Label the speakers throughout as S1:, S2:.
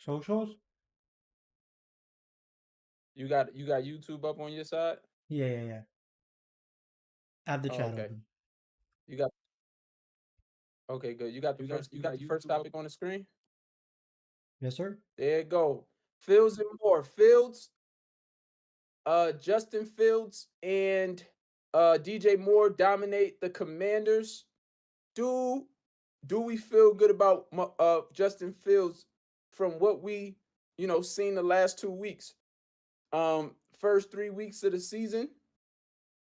S1: socials.
S2: You got YouTube up on your side?
S1: Yeah, yeah, yeah. I have the
S2: Oh,
S1: chat
S2: okay.
S1: open.
S2: You got okay, good. You got the first topic on the screen?
S1: Yes, sir.
S2: There you go. Fields and more. Justin Fields and DJ Moore dominate the Commanders. Do do we feel good about Justin Fields from what we seen the last 2 weeks? First 3 weeks of the season,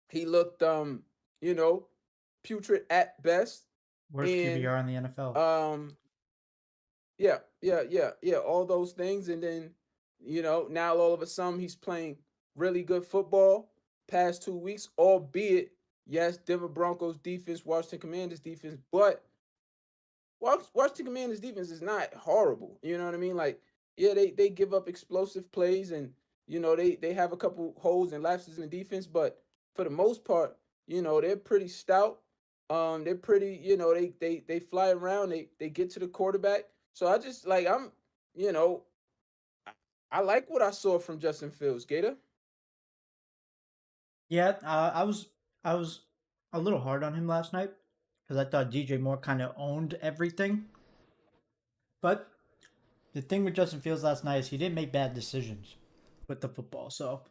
S2: he looked you know putrid at best,
S1: Worst
S2: and
S1: QBR in the NFL.
S2: um yeah, all those things, and then now all of a sudden he's playing really good football. Past 2 weeks, albeit yes, Denver Broncos defense, Washington Commanders defense, but Washington Commanders defense is not horrible. You know what I mean? Like, yeah, they give up explosive plays, and they have a couple holes and lapses in defense, but for the most part, they're pretty stout. They're pretty, they fly around, they get to the quarterback. So I just like you know, I, I like what I saw from Justin Fields, Gator.
S1: Yeah, I was a little hard on him last night because I thought DJ Moore kind of owned everything. But the thing with Justin Fields last night is he didn't make bad decisions with the football. So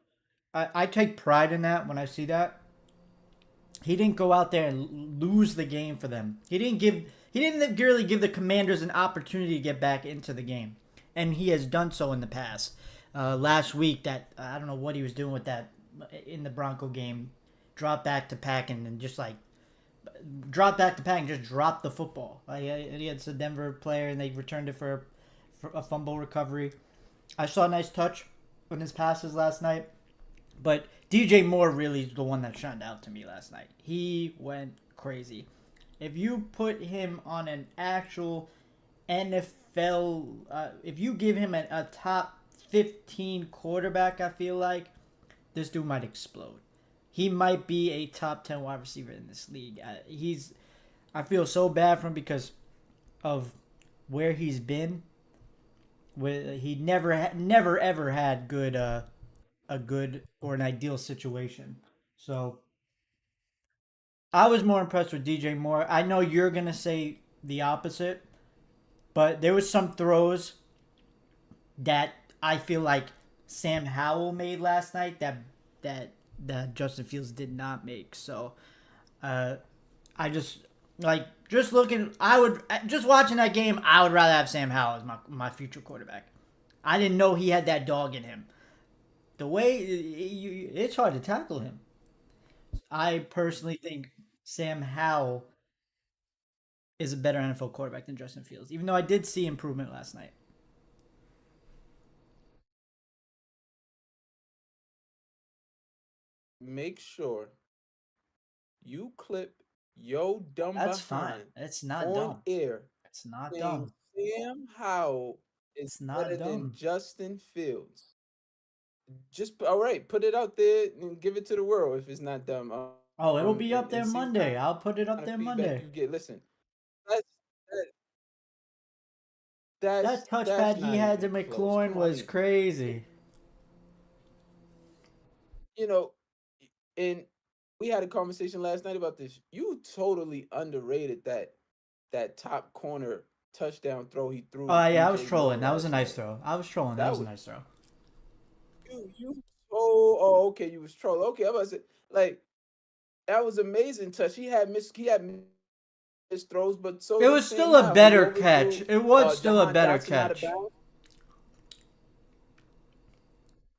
S1: I take pride in that when I see that. He didn't go out there and lose the game for them. He didn't really give the Commanders an opportunity to get back into the game, and he has done so in the past. Last week, that I don't know what he was doing with that in the Bronco game, dropped back to pack and just like dropped back to pack and just dropped the football. He had a Denver player and they returned it for a fumble recovery. I saw a nice touch on his passes last night. But DJ Moore really is the one that shined out to me last night. He went crazy. If you put him on an actual NFL, if you give him a top 15 quarterback, I feel like this dude might explode. He might be a top 10 wide receiver in this league. I feel so bad for him because of where he's been. He never ever had a good or an ideal situation. So I was more impressed with DJ Moore. I know you're gonna say the opposite, but there was some throws that I feel like Sam Howell made last night that that Justin Fields did not make. So uh, I just looking. I would just watching that game. I would rather have Sam Howell as my future quarterback. I didn't know he had that dog in him. The way it's hard to tackle him. I personally think Sam Howell is a better NFL quarterback than Justin Fields, even though I did see improvement last night.
S2: Make sure you clip yo dumb
S1: That's fine.
S2: behind
S1: It's not
S2: on
S1: dumb.
S2: air
S1: It's not
S2: saying
S1: dumb.
S2: Sam Howell is
S1: It's not
S2: better than
S1: dumb.
S2: Justin Fields. Just all right, put it out there and give it to the world if it's not dumb.
S1: Oh, it'll
S2: And,
S1: be up
S2: and
S1: there
S2: see what kind
S1: Monday. I'll put it up
S2: of
S1: there
S2: feedback
S1: Monday.
S2: you get. Listen, that's that, that's
S1: That touchpad
S2: that's
S1: he
S2: not
S1: had to
S2: even close.
S1: McLaurin
S2: Come on, I
S1: was
S2: mean,
S1: crazy.
S2: you know, and we had a conversation last night about this. You totally underrated that top corner touchdown throw he threw to
S1: Oh yeah, I was
S2: DJ Moore
S1: trolling. That was a
S2: last
S1: nice
S2: night.
S1: throw. I was trolling. That
S2: That
S1: was a
S2: was
S1: nice throw.
S2: you. Oh, okay, you was trolling. Okay, I'm about to say like that was amazing touch. He had missed throws, but so
S1: It
S2: did
S1: was
S2: Sam
S1: still a
S2: Howell. He
S1: better catch.
S2: overthrew
S1: It was still a
S2: Jahan
S1: better
S2: Dotson out of
S1: catch.
S2: bounds.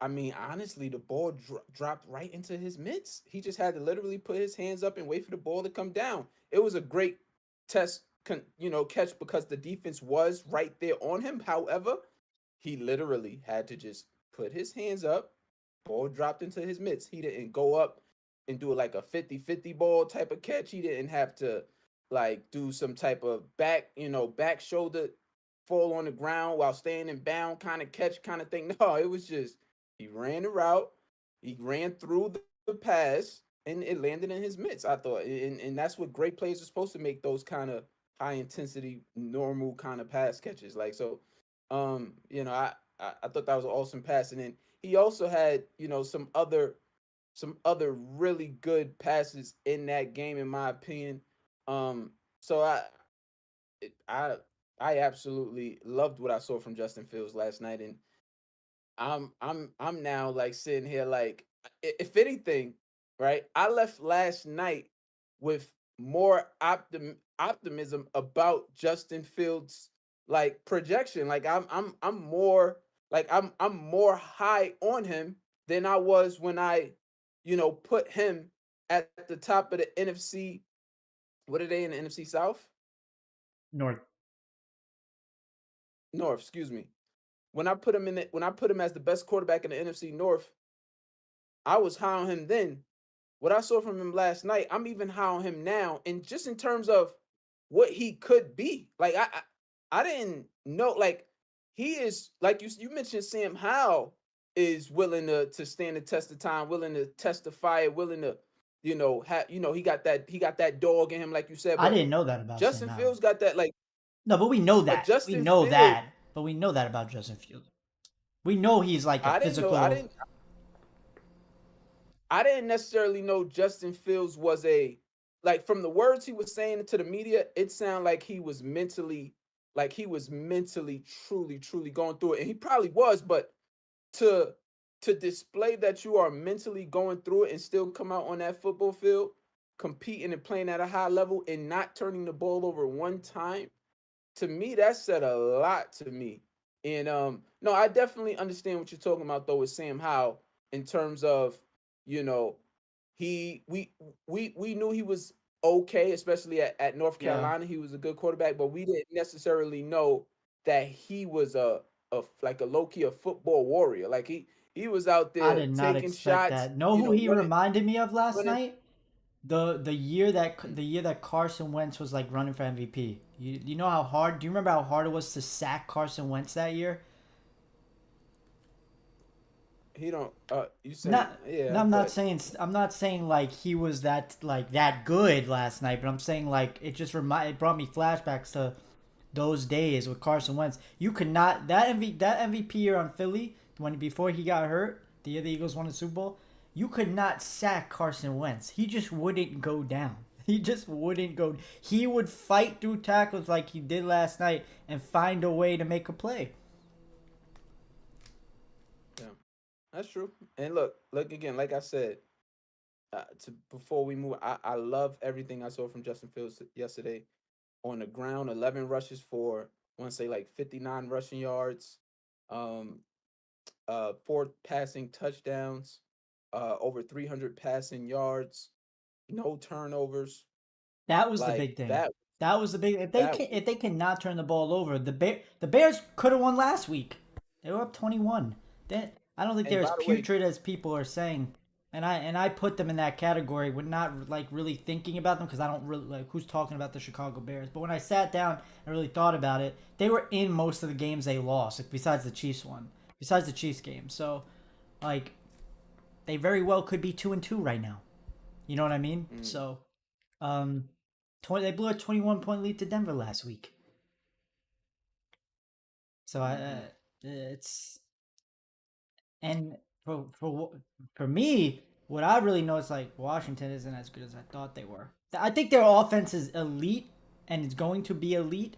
S2: I mean, honestly, the ball dropped right into his mitts. He just had to literally put his hands up and wait for the ball to come down. It was a great catch because the defense was right there on him. However, he literally had to just put his hands up. Ball dropped into his mitts. He didn't go up and do like a 50-50 ball type of catch. He didn't have to like do some type of back shoulder fall on the ground while staying in bound kind of catch kind of thing. No, it was just he ran the route, he ran through the pass, and it landed in his mitts. I thought, and that's what great players are supposed to make, those kind of high intensity, normal kind of pass catches. Like so, I thought that was an awesome pass, and then he also had some other really good passes in that game, in my opinion. So I I absolutely loved what I saw from Justin Fields last night, and I'm now like sitting here like, if anything, right? I left last night with more optimism about Justin Fields like projection. Like I'm more like I'm more high on him than I was when I put him at the top of the NFC. What are they in the NFC South?
S1: North.
S2: North, excuse me. When I put him as the best quarterback in the NFC North, I was high on him then. What I saw from him last night, I'm even high on him now, and just in terms of what he could be. Like I didn't know. Like he is, like you mentioned, Sam Howell is willing to stand the test of time, willing to testify, willing to he got that dog in him, like you said.
S1: I
S2: But
S1: didn't know that about Sam
S2: Justin
S1: Howell.
S2: Fields got that, like,
S1: No, but we know
S2: but
S1: that. We
S2: Justin
S1: know
S2: Fields.
S1: that. But we know that about Justin Fields. We know he's like a
S2: I didn't know. I
S1: physical.
S2: didn't. I didn't necessarily know Justin Fields was a, like, from the words he was saying to the media, it sounded like he was mentally truly truly going through it, and he probably was. But to display that you are mentally going through it and still come out on that football field competing and playing at a high level and not turning the ball over one time, to me that said a lot to me. And no, I definitely understand what you're talking about though with Sam Howell, in terms of, you know he we knew he was okay, especially at North
S1: Yeah,
S2: Carolina. He was a good quarterback, but we didn't necessarily know that he was a like a low key a football warrior. Like he was out
S1: I
S2: there
S1: did not
S2: taking
S1: expect
S2: shots,
S1: that. Know who he
S2: running
S1: reminded me of last
S2: running.
S1: night? The year that Carson Wentz was like running for MVP. You know how hard? Do you remember how hard it was to sack Carson Wentz that year?
S2: He don't. You saying,
S1: Not, no,
S2: yeah,
S1: I'm not
S2: but
S1: saying like he was that good last night, but I'm saying like it brought me flashbacks to those days with Carson Wentz. You could not that MVP year on Philly when before he got hurt, the year the Eagles won the Super Bowl. You could not sack Carson Wentz. He just wouldn't go down. He just wouldn't go. He would fight through tackles like he did last night and find a way to make a play.
S2: yeah, that's true. And look again, like I said, before we move, I love everything I saw from Justin Fields yesterday. On the ground, 11 rushes for, I want to say, like 59 rushing yards, um, four passing touchdowns, over 300 passing yards, no turnovers.
S1: That was the
S2: Like
S1: big thing.
S2: that.
S1: That was the big. If they
S2: That
S1: can, if they cannot turn the ball over, the Bears could have won last week. They were up 21. I don't think
S2: and
S1: they're
S2: by
S1: as
S2: the way,
S1: putrid as people are saying. And I put them in that category with not like really thinking about them because I don't really like who's talking about the Chicago Bears. But when I sat down and really thought about it, they were in most of the games they lost, like besides the Chiefs one, besides the Chiefs game. So, like, they very well could be 2-2 right now. You know what I mean?
S2: mm,
S1: So, um, they blew a 21-point lead to Denver last week. So
S2: mm-hmm.
S1: it's and for me, what I really know is like Washington isn't as good as I thought they were. I think their offense is elite and it's going to be elite.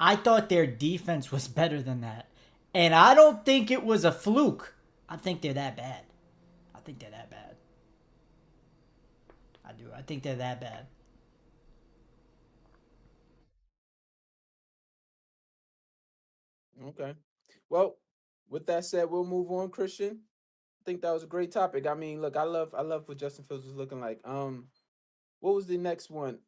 S1: I thought their defense was better than that, and I don't think it was a fluke. I think they're that bad. I think they're that bad. I do. I think they're that bad.
S2: Okay. Well, with that said, we'll move on, Christian. I think that was a great topic. I mean, look, I love what Justin Fields was looking like. What was the next one?